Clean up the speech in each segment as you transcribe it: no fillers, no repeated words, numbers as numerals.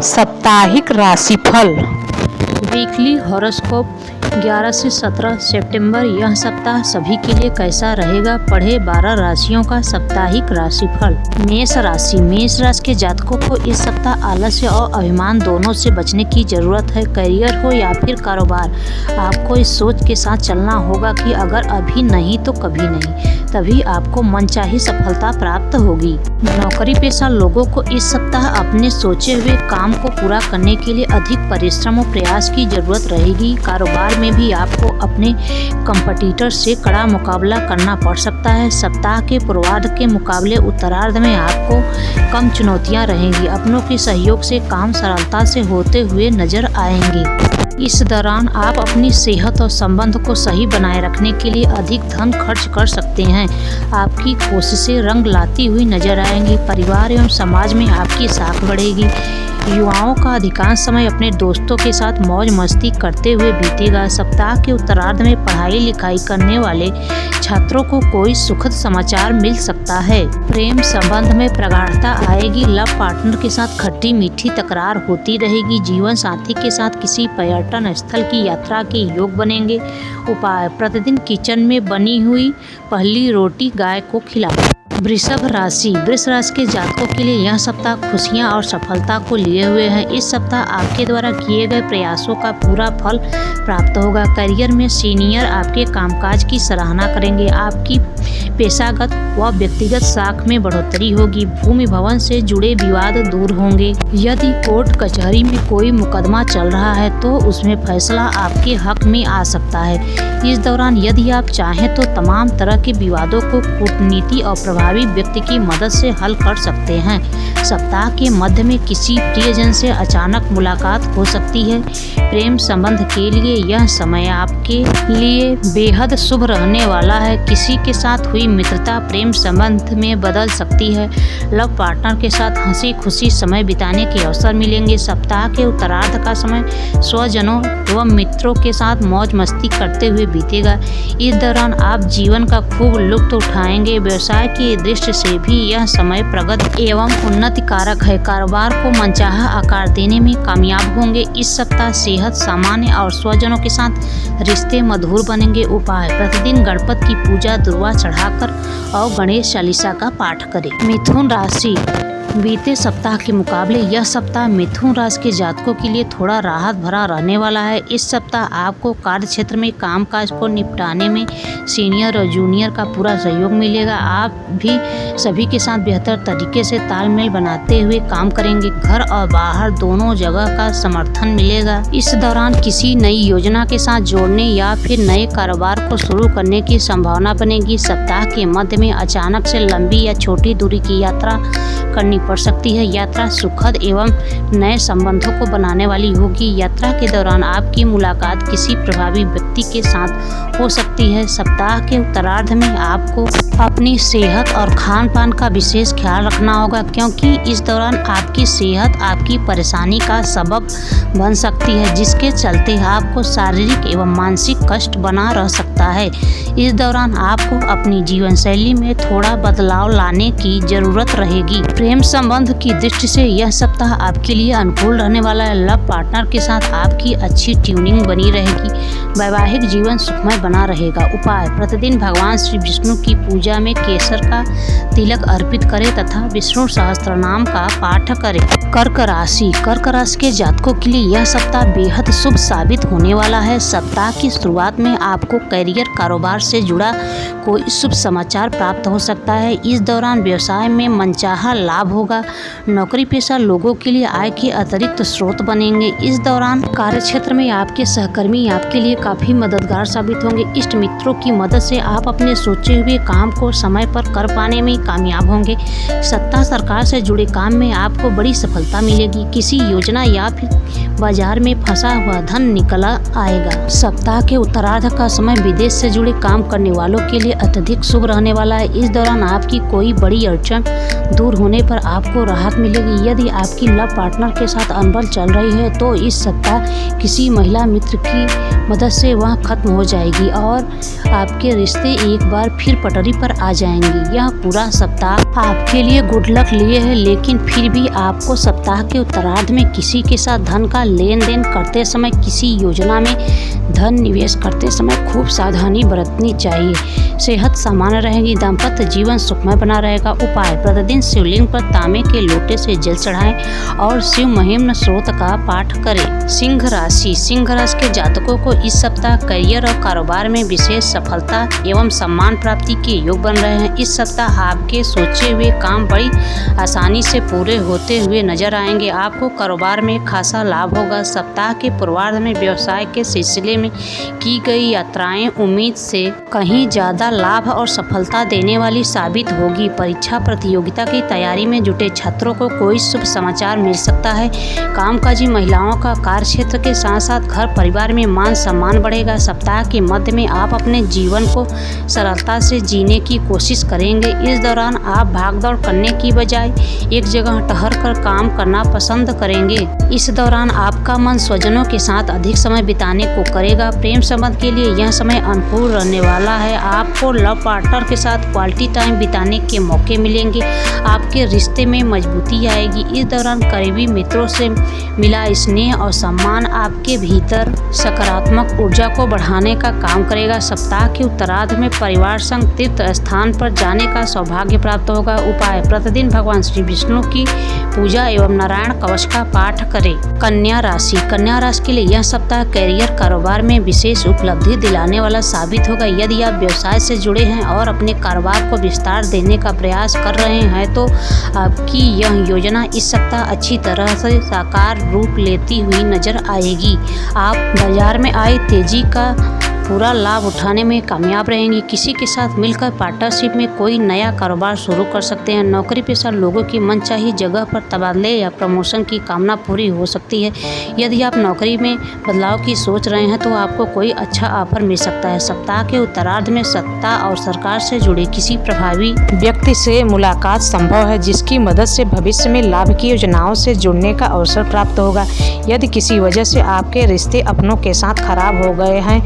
साप्ताहिक राशिफल। Weekly horoscope 11 से 17 सितंबर। यह सप्ताह सभी के लिए कैसा रहेगा? पढ़े 12 राशियों का साप्ताहिक राशिफल। मेष राशि। मेष राशि के जातकों को इस सप्ताह आलस्य और अभिमान दोनों से बचने की जरूरत है। करियर हो या फिर कारोबार, आपको इस सोच के साथ चलना होगा कि अगर अभी नहीं तो कभी नहीं, तभी आपको मनचाही सफलता प्राप्त होगी। नौकरी पेशा लोगों को इस सप्ताह अपने सोचे हुए काम को पूरा करने के लिए अधिक परिश्रम और प्रयास की जरूरत रहेगी। कारोबार में भी आपको अपने कंपटीटर से कड़ा मुकाबला करना पड़ सकता है। सप्ताह के पूर्वार्ध के मुकाबले उत्तरार्ध में आपको कम चुनौतियां रहेंगी। अपनों के सहयोग से काम सरलता से होते हुए नजर आएंगे। इस दौरान आप अपनी सेहत और संबंध को सही बनाए रखने के लिए अधिक धन खर्च कर सकते हैं। आपकी कोशिशें रंग लाती हुई नजर आएंगी। परिवार एवं समाज में आपकी साख बढ़ेगी। युवाओं का अधिकांश समय अपने दोस्तों के साथ मौज मस्ती करते हुए बीतेगा। सप्ताह के उत्तरार्ध में पढ़ाई लिखाई करने वाले छात्रों को कोई सुखद समाचार मिल सकता है। प्रेम संबंध में प्रगाढ़ता आएगी। लव पार्टनर के साथ खट्टी मीठी तकरार होती रहेगी। जीवन साथी के साथ किसी पर्यटन स्थल की यात्रा के योग बनेंगे। उपाय: प्रतिदिन किचन में बनी हुई पहली रोटी गाय को खिलाएं। वृषभ राशि। वृष राशि के जातकों के लिए यह सप्ताह खुशियां और सफलता को लिए हुए है। इस सप्ताह आपके द्वारा किए गए प्रयासों का पूरा फल प्राप्त होगा। करियर में सीनियर आपके कामकाज की सराहना करेंगे। आपकी पेशागत व व्यक्तिगत साख में बढ़ोतरी होगी। भूमि भवन से जुड़े विवाद दूर होंगे। यदि कोर्ट कचहरी में कोई मुकदमा चल रहा है तो उसमें फैसला आपके हक में आ सकता है। इस दौरान यदि आप चाहें तो तमाम तरह के विवादों को कूटनीति और प्रभावी व्यक्ति की मदद से हल कर सकते हैं। सप्ताह के मध्य में किसी प्रियजन से अचानक मुलाकात हो सकती है। प्रेम संबंध के लिए यह समय आपके लिए बेहद शुभ रहने वाला है। किसी के साथ हुई मित्रता प्रेम संबंध में बदल सकती है। लव पार्टनर के साथ हंसी खुशी समय बिताने के अवसर मिलेंगे। सप्ताह के उत्तरार्ध का समय स्वजनों एवं मित्रों के साथ मौज मस्ती करते हुए बीतेगा। इस दौरान आप जीवन का खूब लुत्फ उठाएंगे। व्यवसाय की दृष्टि से भी यह समय प्रगति एवं उन्नति कारक है। कारोबार को मनचाहा आकार देने में कामयाब होंगे। इस सप्ताह सेहत सामान्य और स्वजनों के साथ रिश्ते मधुर बनेंगे। उपाय: प्रतिदिन गणपति की पूजा दुर्वा चढ़ाकर और गणेश चालीसा का पाठ करें। मिथुन राशि। बीते सप्ताह के मुकाबले यह सप्ताह मिथुन राशि के जातकों के लिए थोड़ा राहत भरा रहने वाला है। इस सप्ताह आपको कार्य क्षेत्र में कामकाज को निपटाने में सीनियर और जूनियर का पूरा सहयोग मिलेगा। आप भी सभी के साथ बेहतर तरीके से तालमेल बनाते हुए काम करेंगे। घर और बाहर दोनों जगह का समर्थन मिलेगा। इस दौरान किसी नई योजना के साथ जोड़ने या फिर नए कारोबार को शुरू करने की संभावना बनेगी। सप्ताह के मध्य में अचानक से लंबी या छोटी दूरी की यात्रा करनी पड़ सकती है। यात्रा सुखद एवं नए संबंधों को बनाने वाली होगी। यात्रा के दौरान आपकी मुलाकात किसी प्रभावी व्यक्ति के साथ हो सकती है। सप्ताह के उत्तरार्ध में आपको अपनी सेहत और खान पान का विशेष ख्याल रखना होगा, क्योंकि इस दौरान आपकी सेहत आपकी परेशानी का सबब बन सकती है, जिसके चलते आपको शारीरिक एवं मानसिक कष्ट बना रह सकता है। इस दौरान आपको अपनी जीवन शैली में थोड़ा बदलाव लाने की जरूरत रहेगी। प्रेम संबंध की दृष्टि से यह सप्ताह आपके लिए अनुकूल रहने वाला है। लव पार्टनर के साथ आपकी अच्छी ट्यूनिंग बनी रहेगी। वैवाहिक जीवन सुखमय बना रहेगा। उपाय: प्रतिदिन भगवान श्री विष्णु की पूजा में केसर का तिलक अर्पित करें तथा विष्णु सहस्त्रनाम का पाठ करें। कर्क राशि। कर्क राशि के जातकों के लिए यह सप्ताह बेहद शुभ साबित होने वाला है। सप्ताह की शुरुआत में आपको करियर कारोबार से जुड़ा कोई शुभ समाचार प्राप्त हो सकता है। इस दौरान व्यवसाय में मनचाहा लाभ होगा। नौकरी पेशा लोगों के लिए आय के अतिरिक्त स्रोत बनेंगे। इस दौरान कार्यक्षेत्र में आपके सहकर्मी आपके लिए काफी मददगार साबित होंगे। इष्ट मित्रों की मदद से आप अपने सोचे हुए काम को समय पर कर पाने में कामयाब होंगे। सत्ता सरकार से जुड़े काम में आपको बड़ी सफलता मिलेगी। किसी योजना या फिर बाजार में फंसा हुआ धन निकल आएगा। सप्ताह के उत्तरार्ध का समय विदेश से जुड़े काम करने वालों के लिए अत्यधिक शुभ रहने वाला है। इस दौरान आपकी कोई बड़ी अड़चन दूर होने पर आपको राहत मिलेगी। यदि आपकी लव पार्टनर के साथ अनबन चल रही है तो इस सप्ताह किसी महिला मित्र की मदद से वह खत्म हो जाएगी और आपके रिश्ते एक बार फिर पटरी पर आ जाएंगे। यह पूरा सप्ताह आपके लिए गुड लक लिए है, लेकिन फिर भी आपको सप्ताह के उत्तरार्ध में किसी के साथ धन का लेन देन करते समय, किसी योजना में धन निवेश करते समय खूब सावधानी बरतनी चाहिए। सेहत सामान्य रहेगी। दाम्पत्य जीवन सुखमय बना रहेगा। उपाय: प्रतिदिन शिवलिंग पर तांबे के लोटे से जल चढ़ाएं और शिव महिम्न स्रोत का पाठ करें। सिंह राशि के जातकों को इस सप्ताह करियर और कारोबार में विशेष सफलता एवं सम्मान प्राप्ति के योग बन रहे हैं। इस सप्ताह आपके सोचे हुए काम बड़ी आसानी से पूरे होते हुए नजर आएंगे। आपको कारोबार में खासा लाभ होगा। सप्ताह के पूर्वार्ध में व्यवसाय के सिलसिले में की गई यात्राएं उम्मीद से कहीं ज्यादा लाभ और सफलता देने वाली साबित होगी। परीक्षा प्रतियोगिता की तैयारी में जुटे छात्रों को कोई शुभ समाचार मिल सकता है। कामकाजी महिलाओं का कार्य क्षेत्र के साथ साथ घर परिवार में मान सम्मान बढ़ेगा। सप्ताह के मध्य में आप अपने जीवन को सरलता से जीने की कोशिश करेंगे। इस दौरान आप भागदौड़ करने की बजाय एक जगह ठहर कर काम करना पसंद करेंगे। इस दौरान आपका मन स्वजनों के साथ अधिक समय बिताने को करेगा। प्रेम संबंध के लिए यह समय अनुकूल रहने वाला है। आपको लव पार्टनर के साथ क्वालिटी टाइम बिताने के मौके मिलेंगे। आपके रिश्ते में मजबूती आएगी। इस दौरान करीबी मित्रों से मिला स्नेह और सम्मान आपके भीतर सकारात्मक ऊर्जा को बढ़ाने का काम करेगा। सप्ताह के उत्तरार्ध में परिवार संग तीर्थ स्थान पर जाने का सौभाग्य प्राप्त होगा। उपाय: प्रतिदिन भगवान श्री विष्णु की पूजा एवं नारायण कवच का पाठ करें। कन्या राशि के लिए यह सप्ताह कैरियर कारोबार में विशेष उपलब्धि दिलाने वाला साबित होगा। यदि आप व्यवसाय से जुड़े हैं और अपने कारोबार को विस्तार देने का प्रयास कर रहे हैं तो आपकी यह योजना इस सप्ताह अच्छी तरह से साकार रूप लेती हुई नजर आएगी। आप बाजार में आई तेजी का पूरा लाभ उठाने में कामयाब रहेंगे। किसी के साथ मिलकर पार्टनरशिप में कोई नया कारोबार शुरू कर सकते हैं। नौकरी पेशा लोगों की मनचाही जगह पर तबादले या प्रमोशन की कामना पूरी हो सकती है। यदि आप नौकरी में बदलाव की सोच रहे हैं तो आपको कोई अच्छा ऑफर मिल सकता है। सप्ताह के उत्तरार्ध में सत्ता और सरकार से जुड़े किसी प्रभावी व्यक्ति से मुलाकात संभव है, जिसकी मदद से भविष्य में लाभ की योजनाओं से जुड़ने का अवसर प्राप्त होगा। यदि किसी वजह से आपके रिश्ते अपनों के साथ खराब हो गए हैं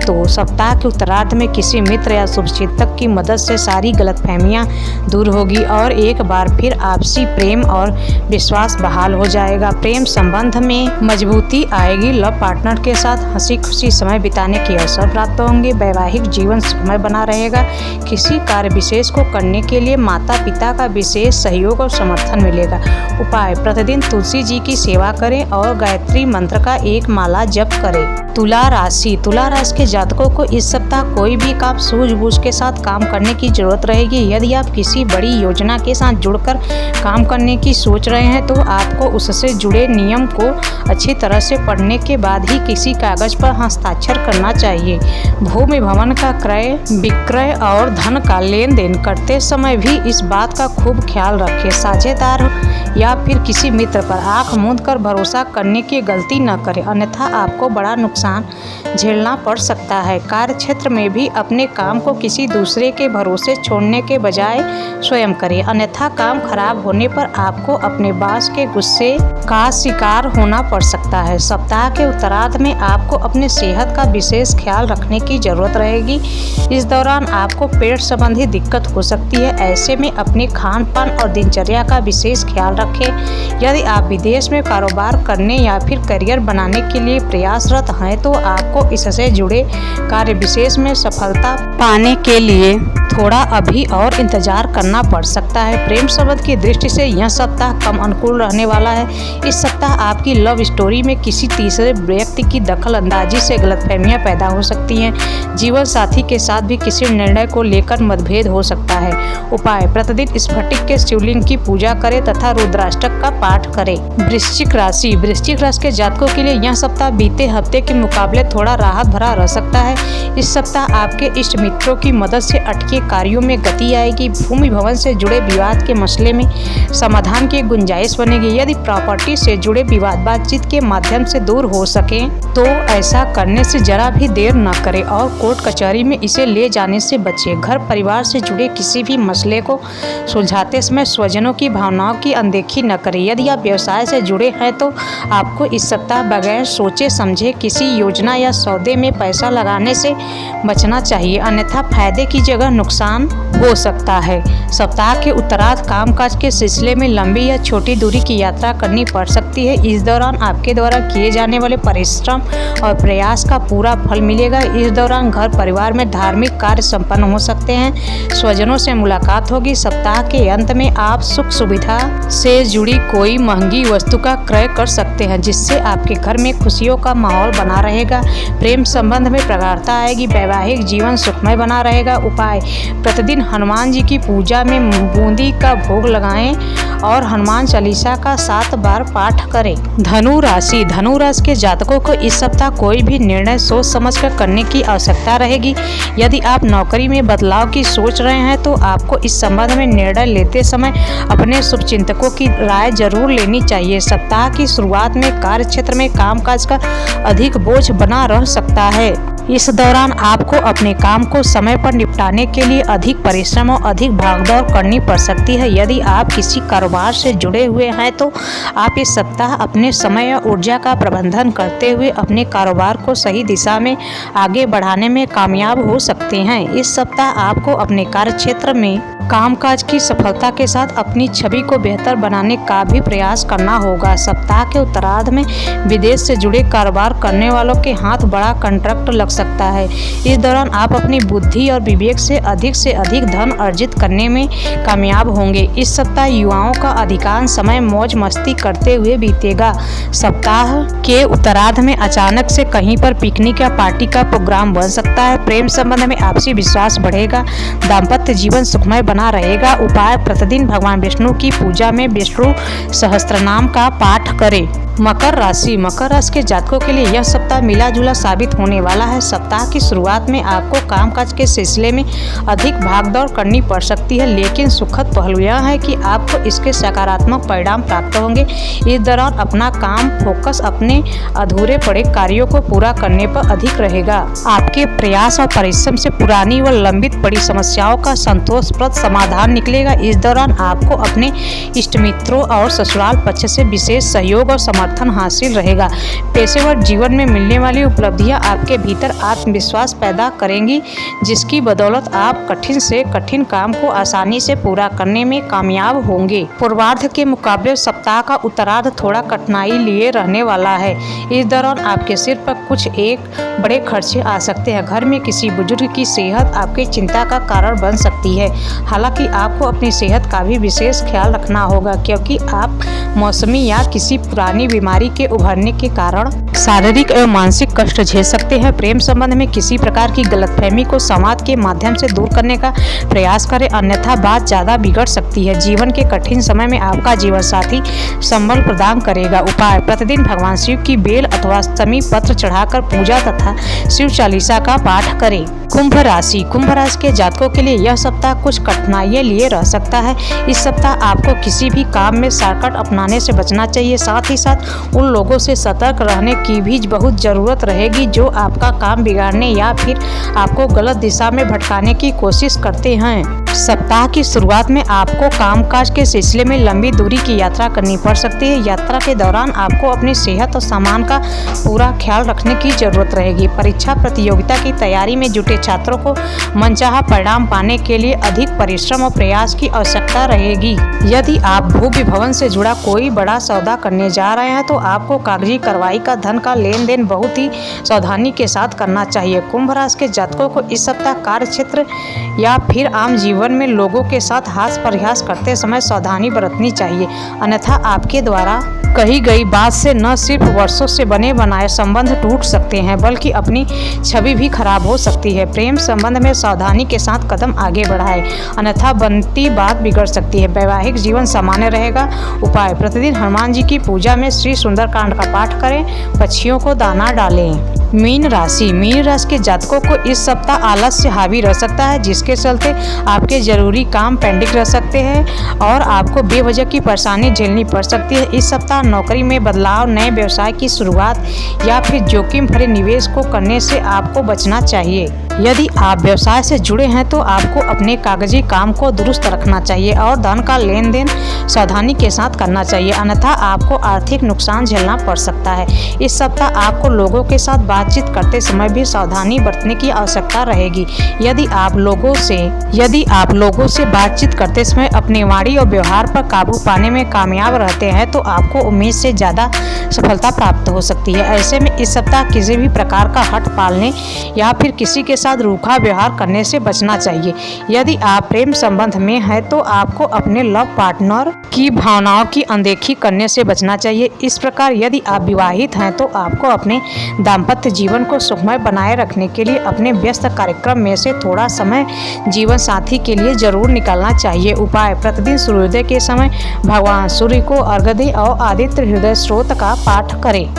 तो सप्ताह के उत्तरार्ध में किसी मित्र या शुभचिंतक की मदद से सारी गलतफहमियां दूर होगी और एक बार फिर आपसी प्रेम और विश्वास बहाल हो जाएगा। प्रेम संबंध में मजबूती आएगी। लव पार्टनर के साथ हंसी खुशी समय बिताने के अवसर प्राप्त होंगे। वैवाहिक जीवन सुखमय बना रहेगा। किसी कार्य विशेष को करने के लिए माता पिता का विशेष सहयोग और समर्थन मिलेगा। उपाय: प्रतिदिन तुलसी जी की सेवा करें और गायत्री मंत्र का एक माला जप करें। तुला राशि के जातकों को इस सप्ताह कोई भी काम सूझबूझ के साथ काम करने की जरूरत रहेगी। यदि आप किसी बड़ी योजना के साथ जुड़कर काम करने की सोच रहे हैं तो आपको उससे जुड़े नियम को अच्छी तरह से पढ़ने के बाद ही किसी कागज पर हस्ताक्षर करना चाहिए। भूमि भवन का क्रय विक्रय और धन का लेन देन करते समय भी इस बात का खूब ख्याल रखें। साझेदार या फिर किसी मित्र पर आंख मूंद कर भरोसा करने की गलती न करें, अन्यथा आपको बड़ा नुकसान झेलना पड़ सकता है। कार्य क्षेत्र में भी अपने काम को किसी दूसरे के भरोसे छोड़ने के बजाय स्वयं करें, अन्यथा काम खराब होने पर आपको अपने बॉस के गुस्से का शिकार होना पड़ सकता है। सप्ताह के उत्तरार्ध में आपको अपने सेहत का विशेष ख्याल रखने की जरूरत रहेगी। इस दौरान आपको पेट संबंधी दिक्कत हो सकती है। ऐसे में अपने खान पान और दिनचर्या का विशेष ख्याल रखें। यदि आप विदेश में कारोबार करने या फिर करियर बनाने के लिए प्रयासरत हैं तो आपको इससे जुड़े कार्य विशेष में सफलता पाने के लिए थोड़ा अभी और इंतजार करना पड़ सकता है। प्रेम संबंध की दृष्टि से यह सप्ताह कम अनुकूल रहने वाला है। इस सप्ताह आपकी लव स्टोरी में किसी तीसरे व्यक्ति की दखल अंदाजी से गलतफहमियां पैदा हो सकती हैं। जीवन साथी के साथ भी किसी निर्णय को लेकर मतभेद हो सकता है। उपाय: प्रतिदिन स्फटिक के शिवलिंग की पूजा करें तथा रुद्राष्टक का पाठ करें। वृश्चिक राशि के जातकों के लिए यह सप्ताह बीते हफ्ते के मुकाबले थोड़ा राहत भरा रह सकता है। इस सप्ताह आपके इष्ट मित्रों की मदद से अटके कार्यों में गति आएगी। भूमि भवन से जुड़े विवाद के मसले में समाधान की गुंजाइश बनेगी। यदि प्रॉपर्टी से जुड़े विवाद बातचीत के माध्यम से दूर हो सके तो ऐसा करने से जरा भी देर न करें और कोर्ट कचहरी में इसे ले जाने से बचें। घर परिवार से जुड़े किसी भी मसले को सुलझाते समय स्वजनों की भावनाओं की अनदेखी न करें। यदि आप व्यवसाय से जुड़े हैं तो आपको इस सप्ताह बगैर सोचे समझे किसी योजना या सौदे में पैसा लगाने से बचना चाहिए, अन्यथा फायदे की जगह नुकसान हो सकता है। सप्ताह के उत्तरार्ध कामकाज के सिलसिले में लंबी या छोटी दूरी की यात्रा करनी पड़ सकती है। इस दौरान आपके द्वारा किए जाने वाले परिश्रम और प्रयास का पूरा फल मिलेगा। इस दौरान घर परिवार में धार्मिक कार्य संपन्न हो सकते हैं। स्वजनों से मुलाकात होगी। सप्ताह के अंत में आप सुख सुविधा से जुड़ी कोई महंगी वस्तु का क्रय कर सकते हैं, जिससे आपके घर में खुशियों का माहौल बना रहेगा। प्रेम संबंध में प्रगाढ़ता आएगी। वैवाहिक जीवन सुखमय बना रहेगा। उपाय: प्रतिदिन हनुमान जी की पूजा में बूंदी का भोग लगाएं और हनुमान चालीसा का 7 बार पाठ करें। धनु राशि के जातकों को इस सप्ताह कोई भी निर्णय सोच समझकर करने की आवश्यकता रहेगी। यदि आप नौकरी में बदलाव की सोच रहे हैं तो आपको इस संबंध में निर्णय लेते समय अपने शुभचिंतकों की राय जरूर लेनी चाहिए। सप्ताह की शुरुआत में कार्य क्षेत्र में कामकाज का अधिक बोझ बना रह सकता है। इस दौरान आपको अपने काम को समय पर निपटाने के लिए अधिक परिश्रम और अधिक भागदौड़ करनी पड़ सकती है। यदि आप किसी कारोबार से जुड़े हुए हैं तो आप इस सप्ताह अपने समय और ऊर्जा का प्रबंधन करते हुए अपने कारोबार को सही दिशा में आगे बढ़ाने में कामयाब हो सकते हैं। इस सप्ताह आपको अपने कार्य क्षेत्र में कामकाज की सफलता के साथ अपनी छवि को बेहतर बनाने का भी प्रयास करना होगा। सप्ताह के उत्तरार्ध में विदेश से जुड़े कारोबार करने वालों के हाथ बड़ा कॉन्ट्रैक्ट लग सकता है। इस दौरान आप अपनी बुद्धि और विवेक से अधिक धन अर्जित करने में कामयाब होंगे। इस सप्ताह युवाओं का अधिकांश समय मौज मस्ती करते हुए बीतेगा। सप्ताह के उत्तरार्ध में अचानक से कहीं पर पिकनिक या पार्टी का प्रोग्राम बन सकता है। प्रेम संबंध में आपसी विश्वास बढ़ेगा। दाम्पत्य जीवन सुखमय बना रहेगा। उपाय: प्रतिदिन भगवान विष्णु की पूजा में विष्णु सहस्त्रनाम का पाठ करें। मकर राशि के जातकों के लिए यह सप्ताह मिला जुला साबित होने वाला है। सप्ताह की शुरुआत में आपको कामकाज के सिलसिले में अधिक भागदौड़ करनी पड़ सकती है, लेकिन सुखद पहलू यह है कि आपको इसके सकारात्मक परिणाम प्राप्त होंगे। इस दौरान अपना काम फोकस अपने अधूरे पड़े कार्यों को पूरा करने पर अधिक रहेगा। आपके प्रयास और परिश्रम से पुरानी व लंबित पड़ी समस्याओं का संतोषप्रद समाधान निकलेगा। इस दौरान आपको अपने इष्ट मित्रों और ससुराल पक्ष से विशेष सहयोग और समर्थन हासिल रहेगा। पेशेवर जीवन में मिलने वाली उपलब्धियां आपके भीतर आत्मविश्वास पैदा करेंगी, जिसकी बदौलत आप कठिन से कठिन काम को आसानी से पूरा करने में कामयाब होंगे। पूर्वार्ध के मुकाबले सप्ताह का उत्तरार्ध थोड़ा कठिनाई लिए रहने वाला है। इस दौरान आपके सिर पर कुछ एक बड़े खर्चे आ सकते हैं। घर में किसी बुजुर्ग की सेहत आपकी चिंता का कारण बन सकती है। हालांकि आपको अपनी सेहत का भी विशेष ख्याल रखना होगा, क्योंकि आप मौसमी या किसी पुरानी बीमारी के उभरने के कारण शारीरिक एवं मानसिक कष्ट झेल सकते हैं। प्रेम संबंध में किसी प्रकार की गलतफहमी को संवाद के माध्यम से दूर करने का प्रयास करें, अन्यथा बात ज्यादा बिगड़ सकती है। जीवन के कठिन समय में आपका जीवन साथी संबल प्रदान करेगा। उपाय: प्रतिदिन भगवान शिव की बेल अथवा समी पत्र चढ़ाकर पूजा तथा शिव चालीसा का पाठ करें। कुंभ राशि के जातकों के लिए यह सप्ताह कुछ कठिनाइयां लिए रह सकता है। इस सप्ताह आपको किसी भी काम में शॉर्टकट अपनाने से बचना चाहिए। साथ ही साथ उन लोगों से सतर्क रहने की भी बहुत जरूरत रहेगी जो आपका काम बिगाड़ने या फिर आपको गलत दिशा में भटकाने की कोशिश करते हैं। सप्ताह की शुरुआत में आपको कामकाज के सिलसिले में लंबी दूरी की यात्रा करनी पड़ सकती है। यात्रा के दौरान आपको अपनी सेहत और सामान का पूरा ख्याल रखने की जरूरत रहेगी। परीक्षा प्रतियोगिता की तैयारी में जुटे छात्रों को मनचाहा परिणाम पाने के लिए अधिक परिश्रम और प्रयास की आवश्यकता रहेगी। यदि आप भूमि भवन से जुड़ा कोई बड़ा सौदा करने जा रहे हैं तो आपको कागजी कार्रवाई का धन का लेन देन बहुत ही सावधानी के साथ करना चाहिए। कुंभ राशि के जातकों को इस सप्ताह कार्य क्षेत्र या फिर आम जीवन में लोगों के साथ हास प्रयास करते समय सावधानी बरतनी चाहिए, अन्यथा आपके द्वारा कही गई बात से न सिर्फ वर्षों से बने बनाए संबंध टूट सकते हैं, बल्कि अपनी छवि भी खराब हो सकती है। प्रेम संबंध में सावधानी के साथ कदम आगे बढ़ाएं, अन्यथा बनती बात बिगड़ सकती है। वैवाहिक जीवन सामान्य रहेगा। उपाय: प्रतिदिन हनुमान जी की पूजा में श्री सुंदरकांड का पाठ करें, पक्षियों को दाना डालें। मीन राशि के जातकों को इस सप्ताह आलस से हावी रह सकता है, जिसके चलते आपके जरूरी काम पेंडिंग रह सकते हैं और आपको बेवजह की परेशानी झेलनी पड़ सकती है। इस सप्ताह नौकरी में बदलाव, नए व्यवसाय की शुरुआत या फिर जोखिम भरे निवेश को करने से आपको बचना चाहिए। यदि आप व्यवसाय से जुड़े हैं तो आपको अपने कागजी काम को दुरुस्त रखना चाहिए और धन का लेन देन सावधानी के साथ करना चाहिए, अन्यथा आपको आर्थिक नुकसान झेलना पड़ सकता है। इस सप्ताह आपको लोगों के साथ बातचीत करते समय भी सावधानी बरतने की आवश्यकता रहेगी। यदि आप लोगों से बातचीत करते समय अपनी वाणी और व्यवहार पर काबू पाने में कामयाब रहते हैं तो आपको उम्मीद से ज़्यादा सफलता प्राप्त हो सकती है। ऐसे में इस सप्ताह किसी भी प्रकार का हठ पालने या फिर किसी के साथ रूखा व्यवहार करने से बचना चाहिए। यदि आप प्रेम संबंध में हैं तो आपको अपने लव पार्टनर की भावनाओं की अनदेखी करने से बचना चाहिए। इस प्रकार यदि आप विवाहित हैं तो आपको अपने दाम्पत्य जीवन को सुखमय बनाए रखने के लिए अपने व्यस्त कार्यक्रम में से थोड़ा समय जीवन साथी के लिए जरूर निकालना चाहिए। उपाय: प्रतिदिन सूर्योदय के समय भगवान सूर्य को अर्घ्य दें और आदित्य हृदय स्त्रोत का पाठ करें।